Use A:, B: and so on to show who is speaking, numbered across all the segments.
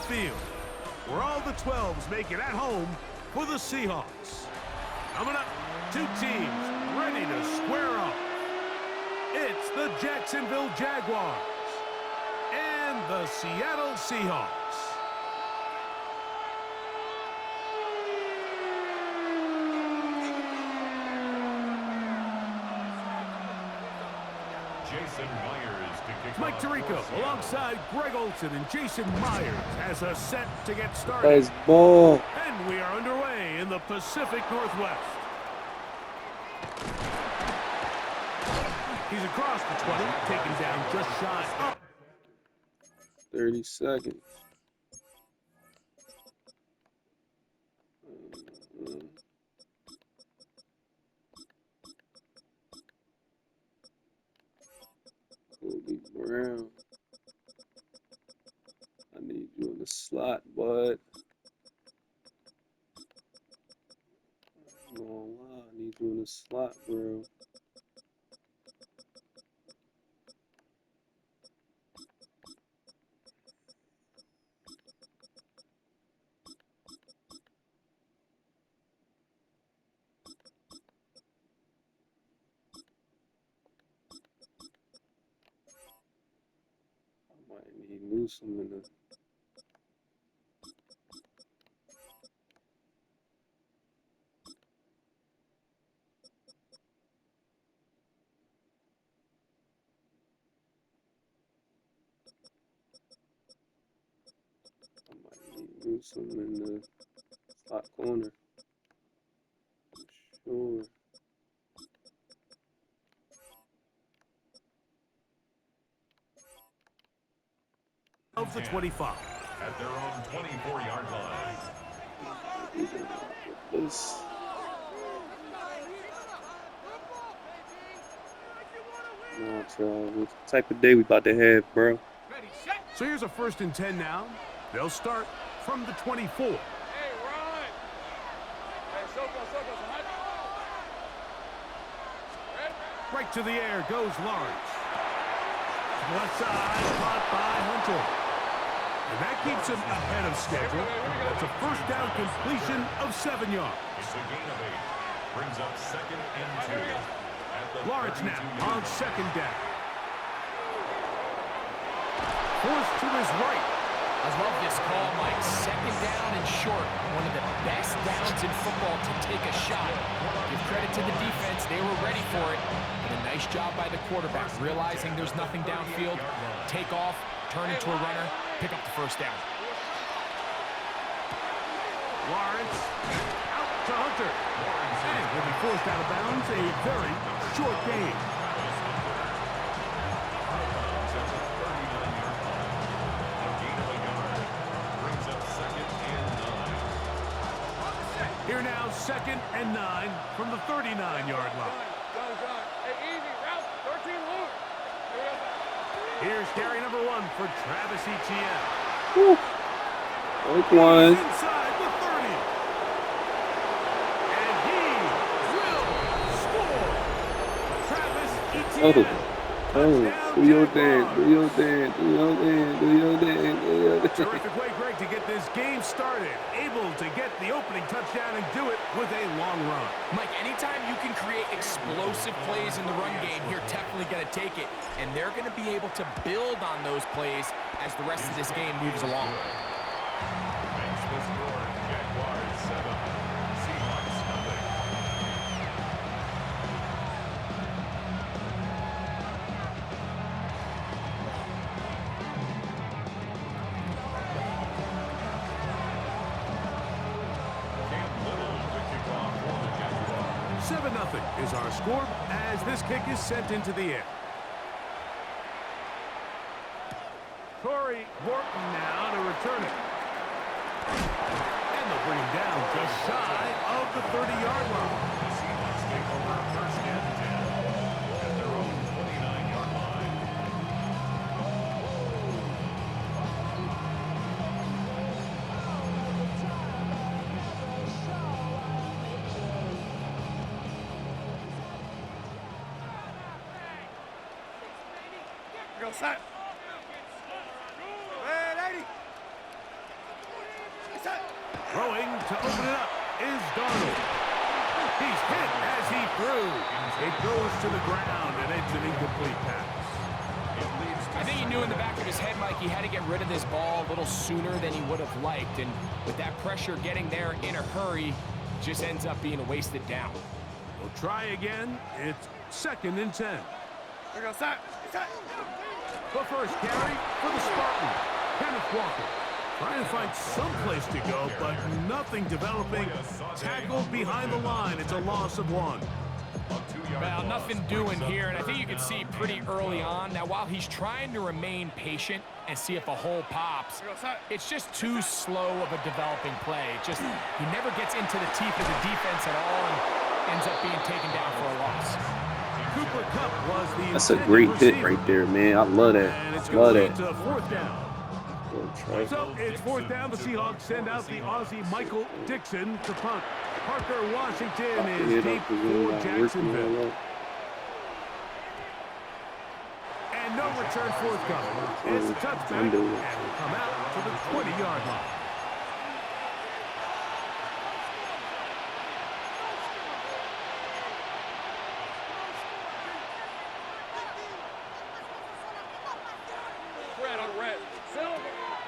A: Field, where all the 12s make it at home for the Seahawks. Coming up, two teams ready to square off. It's the Jacksonville Jaguars and the Seattle Seahawks.
B: Jason Myers to kick
A: Mike
B: off
A: Tirico
B: for
A: alongside Greg Olsen and Jason Myers has us set to get started.
C: Nice ball.
A: And we are underway in the Pacific Northwest. He's across the 20, taken down just shy.
C: 30 seconds. Kobe Brown. I need you in the slot, bud. I'm gonna lie, I need you in the slot, bro. I might need Newsome in the. Newsome in the slot corner. Sure.
A: Of the 25.
B: at their own 24-yard line.
C: This. Nah, Charles, what type of day we about to have, bro?
A: So here's a 1st and 10 now. They'll start from the 24. Right to the air goes Lawrence. Left side, caught by Hunter. And that keeps him ahead of schedule. That's a 1st down completion of 7 yards.
B: It's a gain of 8. Brings up 2nd and 2.
A: Lawrence now on 2nd down. Forced to his right.
D: I love this call, Mike. 2nd down and short. One of the best downs in football to take a shot. Give credit to the defense. They were ready for it. And a nice job by the quarterback, realizing there's nothing downfield. Take off, turn into a runner, pick up the 1st down.
A: Lawrence out to Hunter. And will be forced out of bounds. A very short game. Here now, 2nd and 9 from the 39-yard line. Here's carry number 1 for Travis Etienne.
C: Woo. Take one.
A: Inside the 30. And he will score. Travis Etienne.
C: Do your dance, do your dance, do your dance, do your dance, do your dance.
A: Terrific way, Greg, to get this game started. Able to get the opening touchdown and do it with a long run.
D: Mike, anytime you can create explosive plays in the run game, you're definitely going to take it. And they're going to be able to build on those plays as the rest of this game moves along.
B: Makes the score Jaguars 7, Seahawks nothing. Cam Little to kick off for the Jaguars.
A: 7-0 is our score as this kick is sent into the air. Corey Morton now to return it. And they'll bring him down just shy of the 30-yard line.
B: The Seahawks take over 1st and 10 at their own 29-yard line.
E: Go set.
A: Throwing to open it up is Darnold. He's hit as he threw. It goes to the ground, and it's an incomplete pass.
D: I think he knew in the back of his head, Mike, he had to get rid of this ball a little sooner than he would have liked. And with that pressure getting there in a hurry, just ends up being a wasted down.
A: We'll try again. It's 2nd and 10. The first carry for the Spartan, Kenneth Walker. Trying to find some place to go, but nothing developing. Tackled behind the line. It's a loss of 1.
D: Well, nothing doing here, and I think you can see pretty early on. Now, while he's trying to remain patient and see if a hole pops, it's just too slow of a developing play. He never gets into the teeth of the defense at all and ends up being taken down for a loss.
A: Cooper Kupp was the
C: That's a great hit right there, man. I love that.
A: And it's
C: Love
A: going
C: that.
A: to 4th down. So it's 4th down. The Seahawks send out the Aussie Michael Dixon to punt. Parker Washington is deep for Jacksonville. And no return forthcoming. It's a touchback and will come out to the 20-yard line.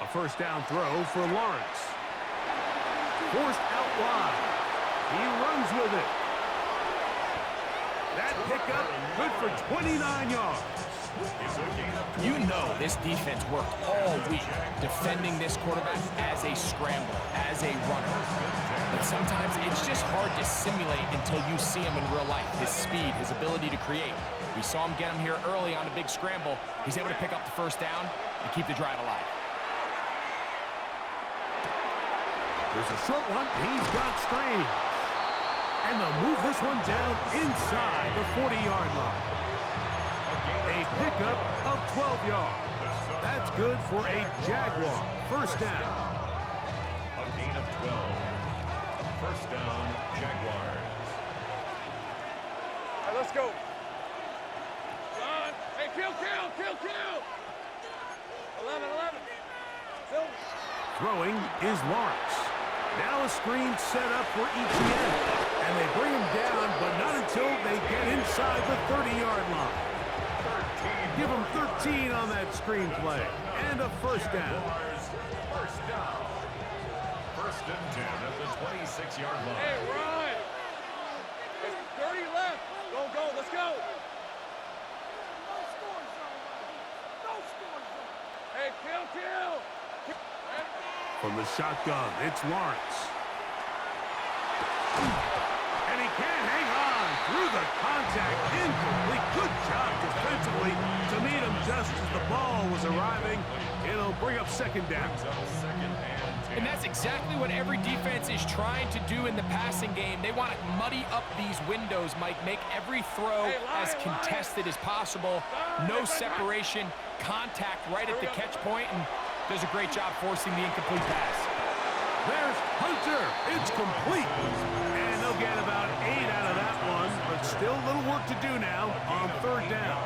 A: A first down throw for Lawrence. Forced out wide. He runs with it. That pickup good for 29 yards.
D: You know this defense worked all week defending this quarterback as a scrambler, as a runner. But sometimes it's just hard to simulate until you see him in real life. His speed, his ability to create. We saw him get him here early on a big scramble. He's able to pick up the first down and keep the drive alive.
A: There's a short one. He's got Strange. And they'll move this one down inside the 40-yard line. A pickup of 12 yards. That's good for a Jaguar. First down.
B: A gain of 12. First down, Jaguars.
E: All right, let's go. Run. Hey, kill. 11. Silver.
A: Throwing is Lawrence. Now a screen set up for ETN. And they bring him down, but not until they get inside the 30-yard line. Give him 13 on that screen play. And a first down.
B: First down. First and 10 at the 26-yard line.
E: Hey, run. There's 30 left. Go. Let's go. No score zone. Hey, kill.
A: From the shotgun, it's Lawrence. And he can't hang on through the contact. Incomplete. Good job defensively to meet him just as the ball was arriving. It'll bring up second down.
D: And that's exactly what every defense is trying to do in the passing game. They want to muddy up these windows, Mike, make every throw as contested as possible. No separation, contact right at the catch point, and does a great job forcing the incomplete pass.
A: There's Hunter. It's complete. And they'll get about 8 out of that one, but still a little work to do now on third down.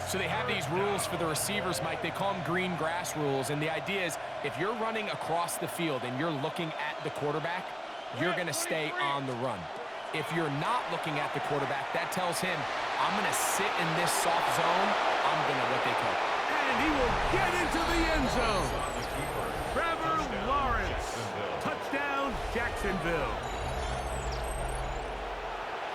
D: So they have these rules for the receivers, Mike. They call them green grass rules, and the idea is if you're running across the field and you're looking at the quarterback, you're going to stay on the run. If you're not looking at the quarterback, that tells him, I'm going to sit in this soft zone. I'm going to what they call.
A: And he will get into the end zone. Trevor Lawrence. Touchdown, Jacksonville.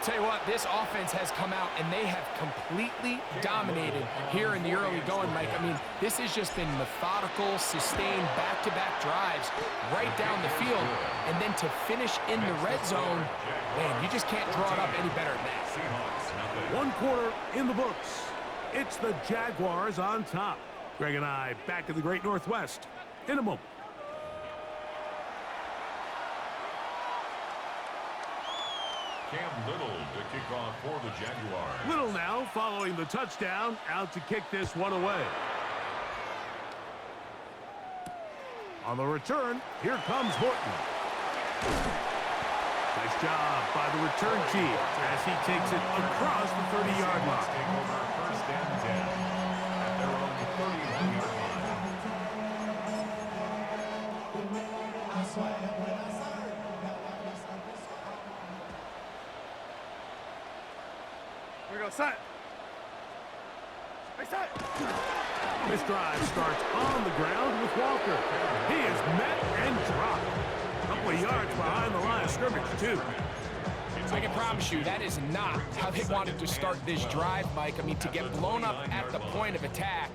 D: Tell you what, this offense has come out and they have completely dominated here in the early going, Mike. I mean, this has just been methodical, sustained back-to-back drives right down the field. And then to finish in the red zone, man, you just can't draw it up any better than that.
A: One quarter in the books. It's the Jaguars on top. Greg and I back in the Great Northwest in a moment.
B: Cam Little to kick off for the Jaguars.
A: Little now following the touchdown, out to kick this one away. On the return, here comes Horton. Nice job by the return team as he takes it across the 30-yard line.
B: Take over first and 10 at their own 31-yard line.
E: Here we go, set. Hey, set.
A: This drive starts on the ground with Walker. He is met and dropped. A couple of yards behind the line of scrimmage, too.
D: I can promise you that is not how they wanted to start this drive, Mike. I mean, to get blown up at the point of attack,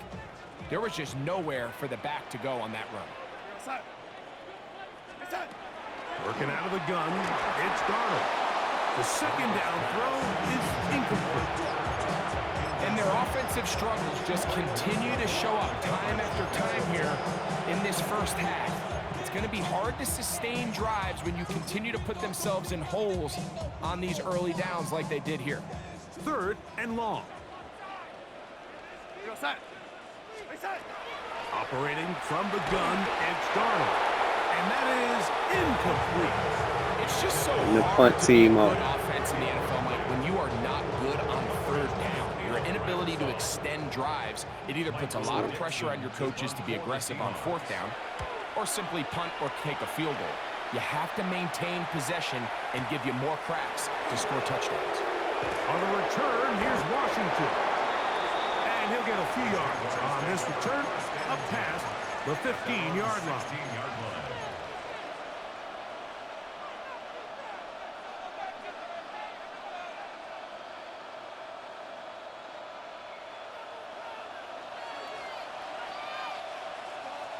D: there was just nowhere for the back to go on that run.
E: Set. Hey, set.
A: Working out of the gun, it's Darnold. The second down throw is incomplete.
D: And their offensive struggles just continue to show up time after time here in this first half. It's going to be hard to sustain drives when you continue to put themselves in holes on these early downs like they did here.
A: 3rd and long.
E: Here we go, set. Hey, set.
A: Operating from the gun, it's Darnold. And that is incomplete.
D: It's just so
C: And the
D: hard
C: punt
D: to be a
C: team
D: good
C: up.
D: offense in the NFL, Mike, when you are not good on 3rd down. Your inability to extend drives, it either puts a lot of pressure on your coaches to be aggressive on 4th down, or simply punt or take a field goal. You have to maintain possession and give you more cracks to score touchdowns.
A: On the return, here's Washington. And he'll get a few yards on this return up past the 15-yard line.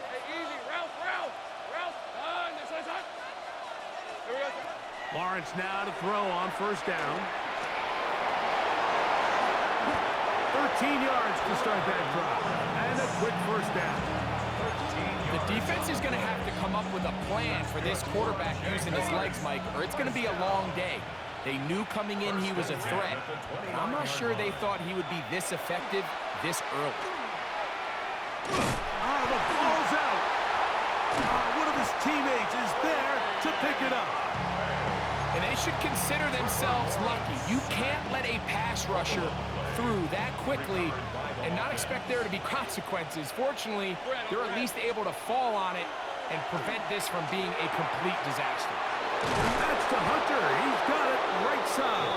E: Hey, easy. Route. Done. This way, set. Here we go, set.
A: Lawrence now to throw on 1st down. 13 yards to start that drive. And a quick 1st down.
D: The defense is going to have to come up with a plan for this quarterback using his legs, Mike, or it's going to be a long day. They knew coming in he was a threat, but I'm not sure they thought he would be this effective this early.
A: The ball's out. One of his teammates is there to pick it up.
D: And they should consider themselves lucky. You can't let a pass rusher through that quickly and not expect there to be consequences. Fortunately, they're at least able to fall on it and prevent this from being a complete disaster.
A: That's to Hunter. He's got it right side.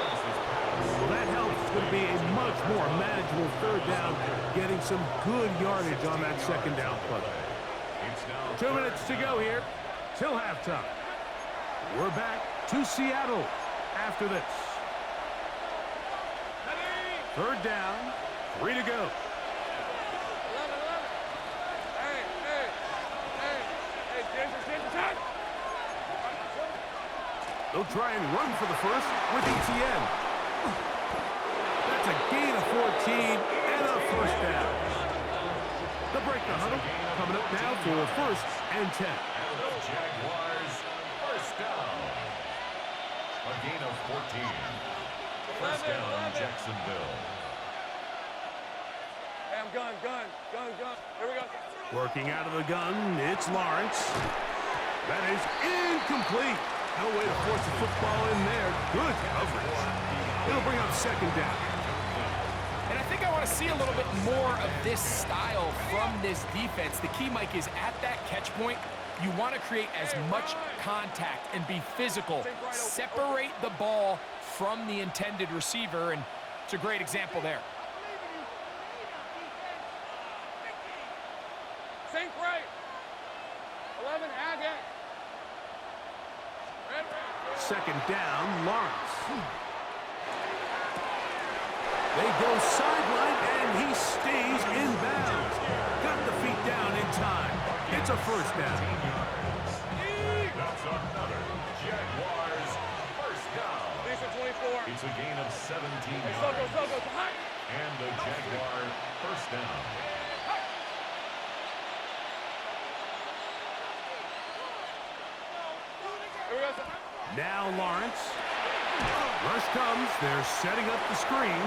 A: Well, that helps. It's going to be a much more manageable 3rd down, getting some good yardage on that 2nd down play. 2 minutes to go here till halftime. We're back to Seattle after this. 3rd down, 3 to go.
E: 11. Hey, Ginger, set.
A: They'll try and run for the first with Etienne. That's a gain of 14 and a 1st down. They'll break the huddle. Coming up now for 1st and 10.
B: Jaguars, 1st down. A gain of 14. 1st down, Jacksonville.
E: Hey, I'm gun. Here we go.
A: Working out of the gun, it's Lawrence. That is incomplete. No way to force the football in there. Good coverage. It'll bring up 2nd down.
D: And I think I want to see a little bit more of this style from this defense. The key, Mike, is at that catch point, you want to create as much contact and be physical. Separate the ball from the intended receiver, and it's a great example there.
E: Sink right. 11, add it. Red.
A: 2nd down, Lawrence. They go sideline, and he stays in bounds. Got the feet down in time. It's a 1st down.
B: That's another Jaguars 1st down.
E: Decent 24.
B: It's a gain of 17
E: Hey,
B: yards.
E: Soko, high.
B: And a Jaguar 1st down.
E: Here we go.
A: Now Lawrence. Rush comes. They're setting up the screen.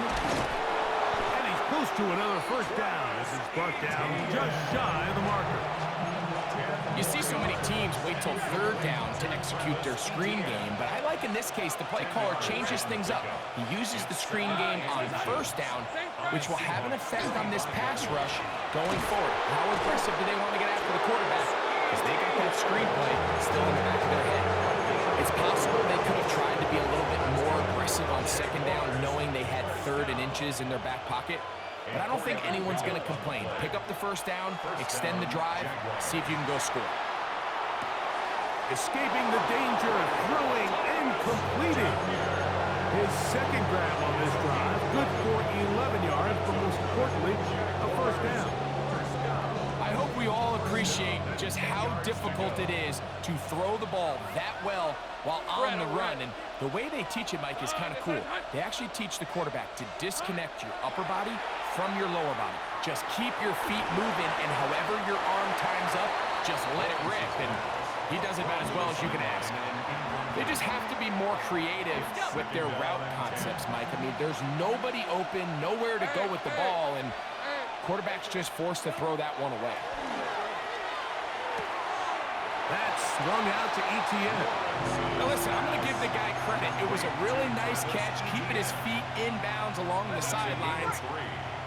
A: And he's close to another 1st down as he's brought down just shy of the marker.
D: You see so many teams wait till 3rd down to execute their screen game, but I like in this case the play caller changes things up. He uses the screen game on 1st down, which will have an effect on this pass rush going forward. How aggressive do they want to get after the quarterback? Because they got that screen play still in the back of their head. It's possible they could have tried to be a little bit more aggressive on second down, knowing they had 3rd and inches in their back pocket. But I don't think anyone's going to complain. Pick up the first down, extend the drive, see if you can go score.
A: Escaping the danger, throwing and completing. His second grab on this drive, good for 11 yards, but most importantly, a first down.
D: I hope we all appreciate just how difficult it is to throw the ball that well while on the run. And the way they teach it, Mike, is kind of cool. They actually teach the quarterback to disconnect your upper body from your lower body. Just keep your feet moving, and however your arm times up, just let it rip. And he does it about as well as you can ask. They just have to be more creative with their route concepts, Mike. I mean, there's nobody open, nowhere to go with the ball, and quarterback's just forced to throw that one away.
A: That's swung out to ETN.
D: Now listen, I'm going to give the guy credit. It was a really nice catch, keeping his feet in bounds along the sidelines.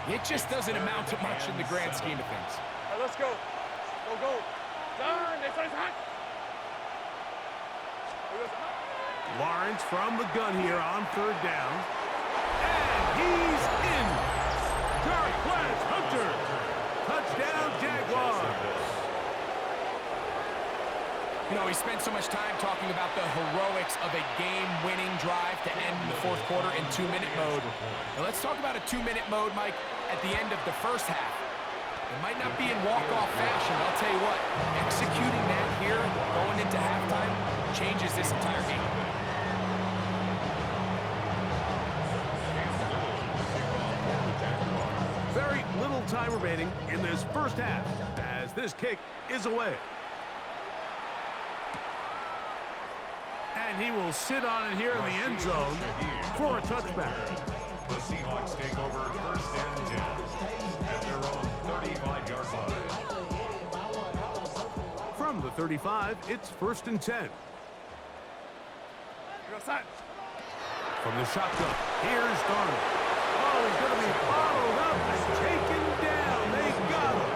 D: It just doesn't amount to much in the grand scheme of things.
E: All right, let's go. Go. Turn. This is hot.
A: Lawrence from the gun here on 3rd down. And he's in. Jarquez Hunter. Touchdown, Jaguars.
D: You know, he spent so much time talking about the heroics of a game-winning drive to end the 4th quarter in 2-minute mode. Now let's talk about a 2-minute mode, Mike, at the end of the first half. It might not be in walk-off fashion, but I'll tell you what, executing that here, going into halftime, changes this entire game.
A: Very little time remaining in this first half as this kick is away. And he will sit on it here in the end zone for a touchback.
B: The Seahawks take over 1st and 10 at their own 35-yard line.
A: From the 35, it's 1st and 10. From the shotgun, here's Darnold. Oh, he's going to be bottled up and taken down. They got him.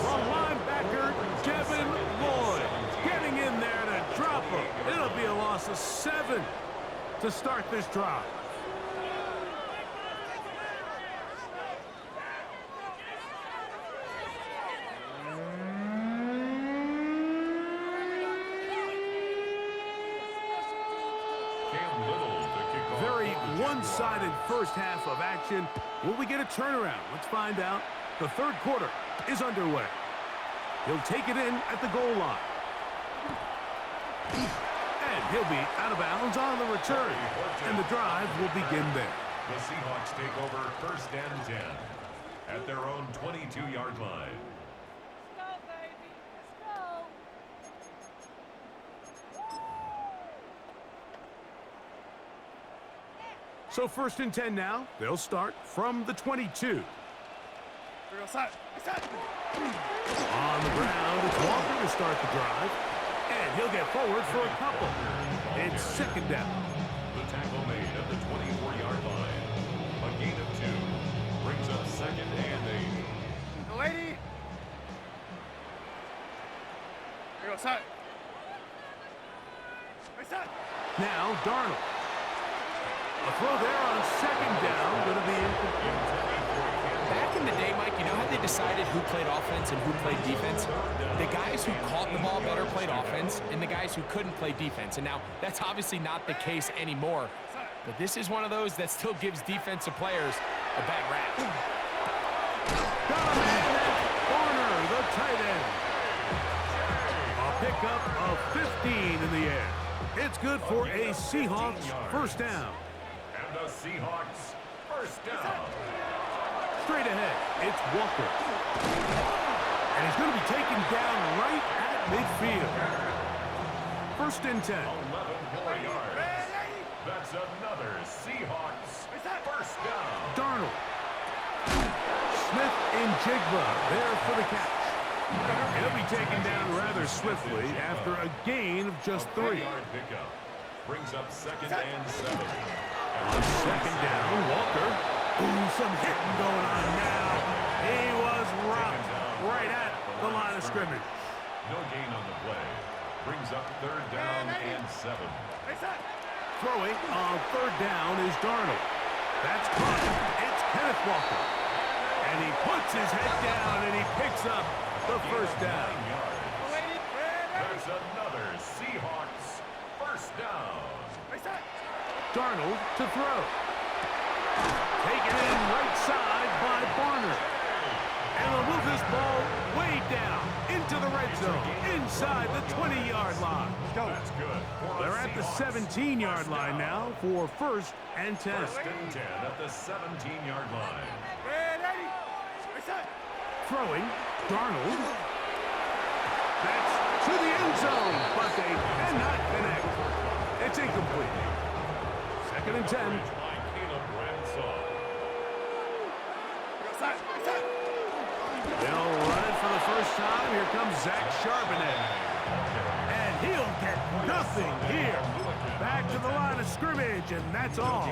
A: From linebacker, Devin Lloyd, getting in there to drop him. It'll be a loss of 7 to start this drive. Very one-sided first half of action. Will we get a turnaround? Let's find out. The 3rd quarter is underway. He'll take it in at the goal line. And he'll be out of bounds on the return. And the drive will begin there.
B: The Seahawks take over 1st and 10 at their own 22-yard line.
A: So 1st and 10 now. They'll start from the 22. On the ground, it's Walker to start the drive. And he'll get forward for a couple. It's 2nd down.
B: The tackle made at the 24-yard line. A gain of 2 brings up 2nd and 8.
E: Lady.
A: Now Darnold. A throw there on 2nd down, going to be incomplete.
D: Back in the day, Mike, you know how they decided who played offense and who played defense? The guys who caught the ball better played offense, and the guys who couldn't play defense. And now, that's obviously not the case anymore. But this is one of those that still gives defensive players a bad rap.
A: Corner, the tight end. A pickup of 15 in the air. It's good for a Seahawks first down.
B: And the Seahawks first down.
A: Straight ahead, it's Walker. And he's going to be taken down right at midfield. 1st and 10.
B: 11 more yards. That's another Seahawks first down.
A: Darnold. Smith and Jigba there for the catch. He'll be taken down rather swiftly after a gain of just 3.
B: 3-yard pickup brings up 2nd and 7.
A: On 2nd down, Walker. Ooh, some hitting going on now. He was rocked right at the line of scrimmage.
B: No gain on the play. Brings up third down and 7.
A: Throwing on third down is Darnold. That's caught. It's Kenneth Walker. And he puts his head down and he picks up the first down.
B: There's another Seahawks first down.
A: Darnold to throw. Taken in right side by Barner. And they'll move this ball way down into the red zone, inside the 20-yard line.
B: That's good.
A: They're at the 17-yard line now for first and 10.
B: First and 10 at the 17-yard line.
A: Throwing, Darnold. That's to the end zone, but they cannot connect. It's incomplete. Second and 10.
B: Caleb Ransom.
A: They'll run it for the first time. Here comes Zach Charbonnet. And he'll get nothing here. Back to the line of scrimmage, and that's all.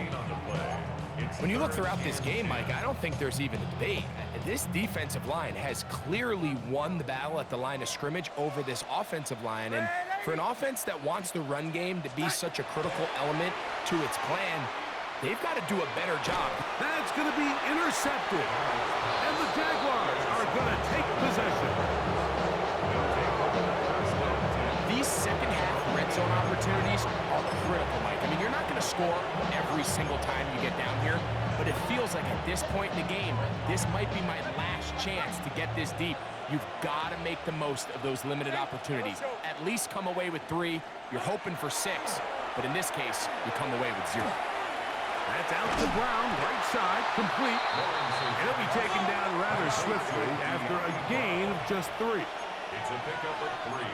D: When you look throughout this game, Mike, I don't think there's even a debate. This defensive line has clearly won the battle at the line of scrimmage over this offensive line. And for an offense that wants the run game to be such a critical element to its plan, they've got to do a better job.
A: That's going to be intercepted. And the Jaguars are going to take possession.
D: These second-half red zone opportunities are critical, Mike. I mean, you're not going to score every single time you get down here, but it feels like at this point in the game, this might be my last chance to get this deep. You've got to make the most of those limited opportunities. At least come away with 3. You're hoping for 6, but in this case, you come away with 0.
A: That's out to Brown, right side, complete. He'll be taken down rather swiftly after a gain of just 3.
B: It's a pickup of 3.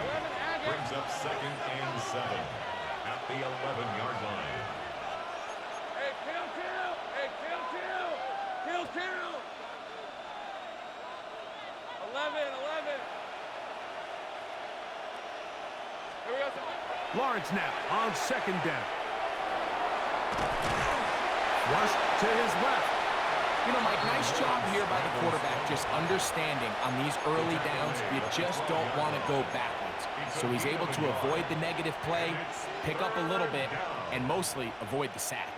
B: Brings up second and 7 at the 11-yard line.
E: Hey, kill! Hey, kill! 11. Here we go.
A: Lawrence now on second down. Rushed to his left.
D: You know, Mike, nice job here by the quarterback, just understanding on these early downs, you just don't want to go backwards. So he's able to avoid the negative play, pick up a little bit, and mostly avoid the sack.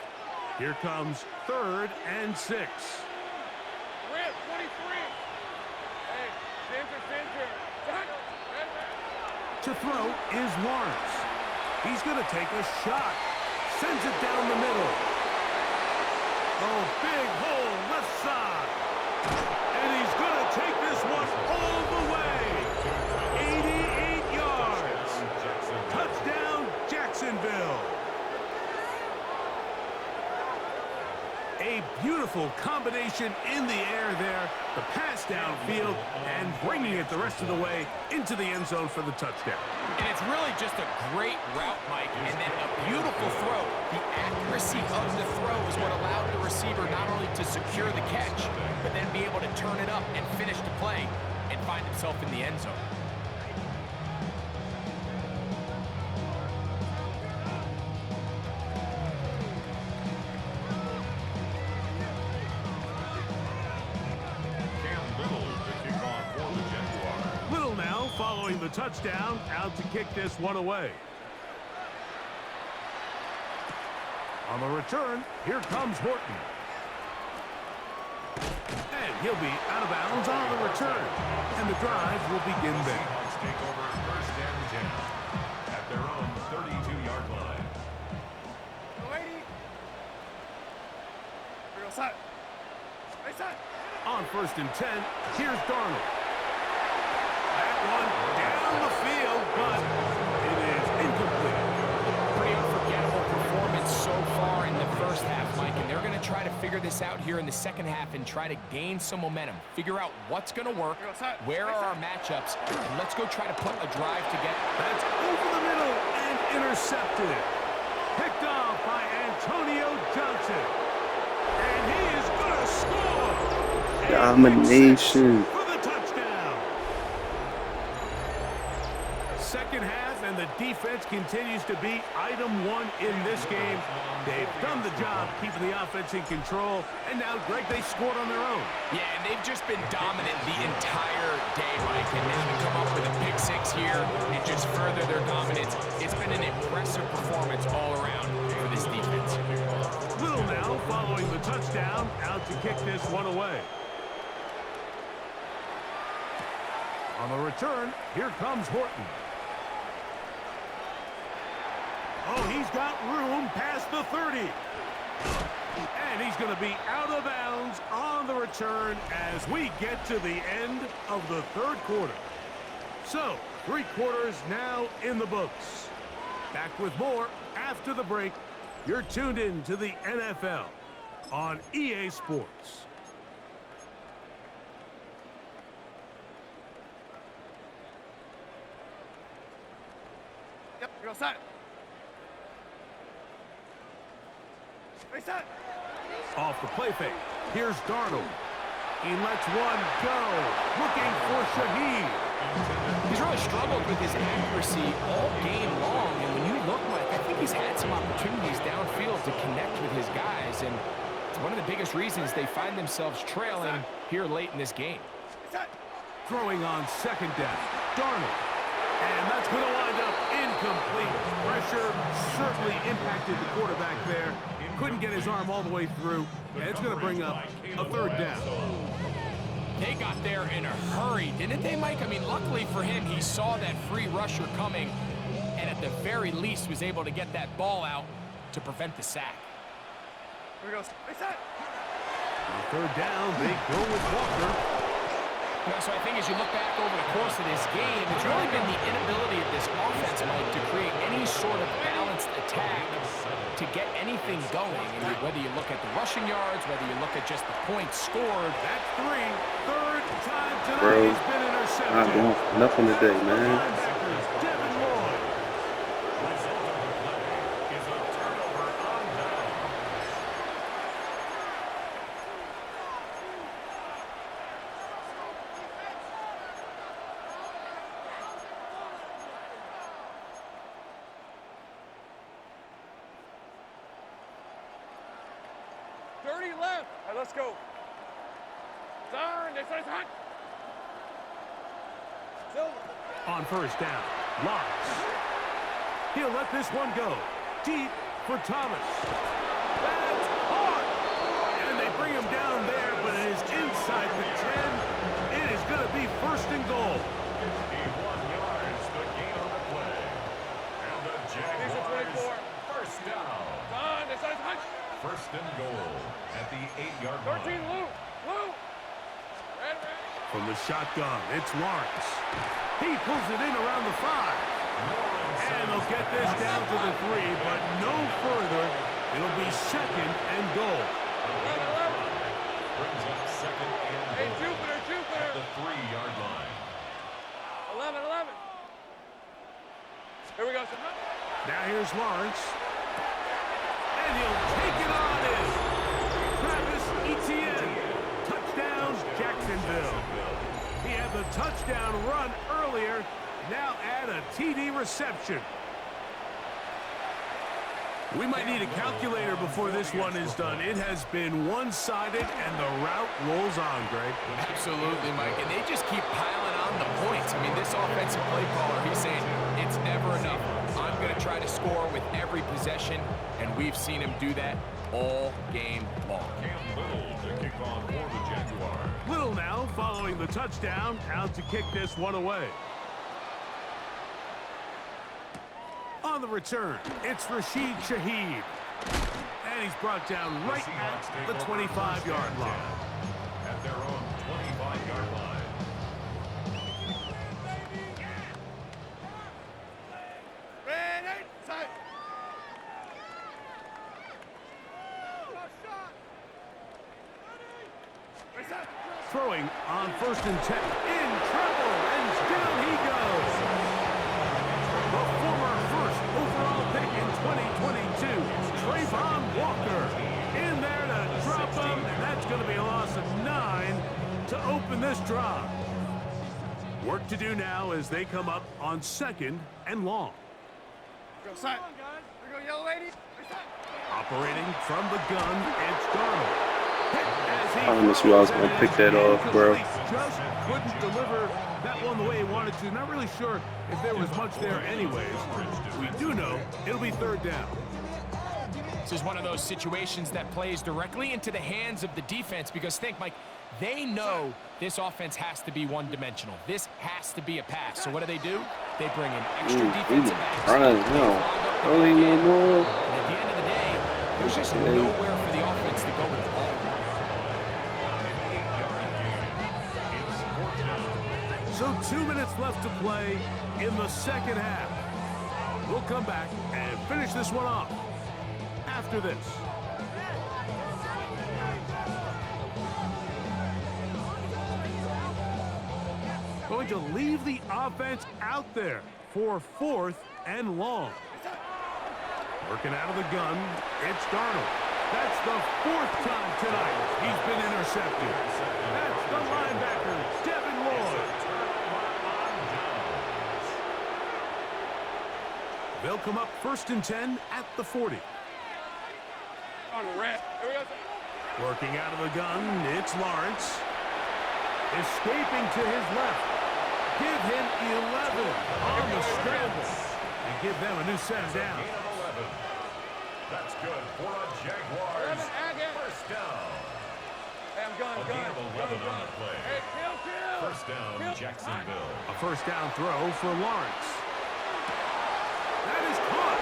A: Here comes third and 6.
E: Rip, 23. Hey, Ginger.
A: To throw is Lawrence. He's going to take a shot. Sends it down the middle. Oh, big hole left side. And he's going to take this one all the way. 88 yards. Touchdown, Jacksonville. A beautiful combination in the air there. The pass downfield and bringing it the rest of the way into the end zone for the touchdown.
D: And it's really just a great route, Mike, and then a beautiful throw. The accuracy of the throw is what allowed the receiver not only to secure the catch, but then be able to turn it up and finish the play and find himself in the end zone.
A: Following the touchdown, out to kick this one away. On the return, here comes Horton. And he'll be out of bounds on the return. And the drive will begin there.
B: Seahawks take over first and 10 at their own 32-yard line.
A: On first and 10, here's Darnold. One down the field, but it is incomplete.
D: Pretty unforgettable performance so far in the first half, Mike, and they're going to try to figure this out here in the second half and try to gain some momentum, figure out what's going to work, where are our matchups, and let's go try to put a drive together.
A: That's over the middle and intercepted. Picked off by Antonio Johnson. And he is going to score.
C: Domination.
A: second half, and the defense continues to be item one in this game. They've done the job keeping the offense in control, and now, Greg, they scored on their own.
D: Yeah, and they've just been dominant the entire day, Mike, and now to come up with a pick six here and just further their dominance. It's been an impressive performance all around for this defense.
A: Little now following the touchdown, out to kick this one away. On the return, here comes Horton. Oh, he's got room past the 30. And he's going to be out of bounds on the return as we get to the end of the third quarter. So, 3 quarters now in the books. Back with more after the break. You're tuned in to the NFL on EA Sports.
E: Yep, you're all set. Reset.
A: Off the play fake. Here's Darnold. He lets one go. Looking for Shaheed.
D: He's really struggled with his accuracy all game long, and when you look, Mike, I think he's had some opportunities downfield to connect with his guys, and it's one of the biggest reasons they find themselves trailing here late in this game.
E: Reset.
A: Throwing on second down. Darnold. And that's going to wind up incomplete. Pressure certainly impacted the quarterback there. Couldn't get his arm all the way through. And it's going to bring up a third down.
D: They got there in a hurry, didn't they, Mike? I mean, luckily for him, he saw that free rusher coming, and at the very least was able to get that ball out to prevent the sack.
E: Here we go. Reset.
A: On third down, they go with Walker.
D: You know, so I think as you look back over the course of this game, it's really been the inability of this offense, Mike, to create any sort of balanced attack to get anything going. And whether you look at the rushing yards, whether you look at just the points scored.
A: That's 3. Third time tonight
C: Bro,
A: he's been intercepted.
C: not going for nothing today, man.
A: Linebackers, Devin Lloyd.
B: Result of the play is a turnover on down.
E: Left. All right, let's go. Turn. This is hot. Silver.
A: On first down, Lawrence. He'll let this one go. Deep for Thomas. That's hard. And they bring him down there, but it is inside the 10. It is going to be first and goal.
B: 51 yards, the gain on the play. And the Jaguars, first down.
E: Turn. This is hot.
B: First and goal at the 8-yard line.
E: 13, Lou. Lou. Red.
A: From the shotgun, it's Lawrence. He pulls it in around the 5. And they'll get this down to the 3, but no further. It'll be second and goal.
E: 11.
B: Brings up second and
E: Hey,
B: goal
E: Jupiter.
B: at the 3-yard line.
E: 11. Here we go.
A: Now here's Lawrence. And he'll take it on in. Travis Etienne. Touchdowns, Jacksonville. He had the touchdown run earlier. Now add a TD reception. We might need a calculator before this one is done. It has been one-sided, and the route rolls on, Greg.
D: Absolutely, Mike. And they just keep piling on the points. I mean, this offensive play caller, he's saying it's never enough. I'm going to try to score with every possession, and we've seen him do that all game long.
B: Cam Little to kick off for the Jaguars.
A: Little now following the touchdown, out to kick this one away. On the return, it's Rashid Shaheed. And he's brought down right at the 25-yard line.
B: At their own 25-yard line.
E: Ready. Set. Reset.
A: Throwing on first and 10. In trouble, and down he goes. The former first overall pick in 2022, Trayvon Walker. In there to drop him, and that's going to be a loss of 9 to open this drive. We're Work to do now as they come up on 2nd and long.
E: Go, side. There go, yellow lady.
A: Operating from the gun, it's Darnold.
C: I promise you I was going to pick that off, bro.
A: Just couldn't deliver that one the way he wanted to. Not really sure if there was much there anyways. We do know it'll be 3rd down.
D: This is one of those situations that plays directly into the hands of the defense because think, Mike, they know this offense has to be one-dimensional. This has to be a pass. So what do? They bring in extra defensive backs.
C: Right, no. Early no more.
D: And at the end of the day, there's just nowhere for the offense to go with the ball.
A: So 2 minutes left to play in the 2nd half. We'll come back and finish this one off after this. Going to leave the offense out there for 4th and long. Working out of the gun, it's Darnold. That's the 4th time tonight he's been intercepted. That's the linebacker, Devin Lloyd. They'll come up 1st and 10 at the 40.
E: On the red. Here we go.
A: Working out of the gun, it's Lawrence. Escaping to his left. Give him 11 on the scramble. And give them a new set of down.
B: That's good for a Jaguars 1st down.
E: Hey, I'm gun.
B: A gain of 11 on the play.
E: Hey, kill.
B: 1st down, Jacksonville.
A: A 1st down throw for Lawrence. That is caught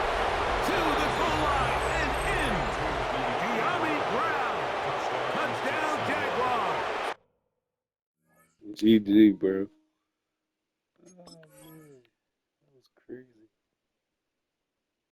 A: to the goal line and in. Giambi Brown. Touchdown, Jaguars.
C: GG, bro.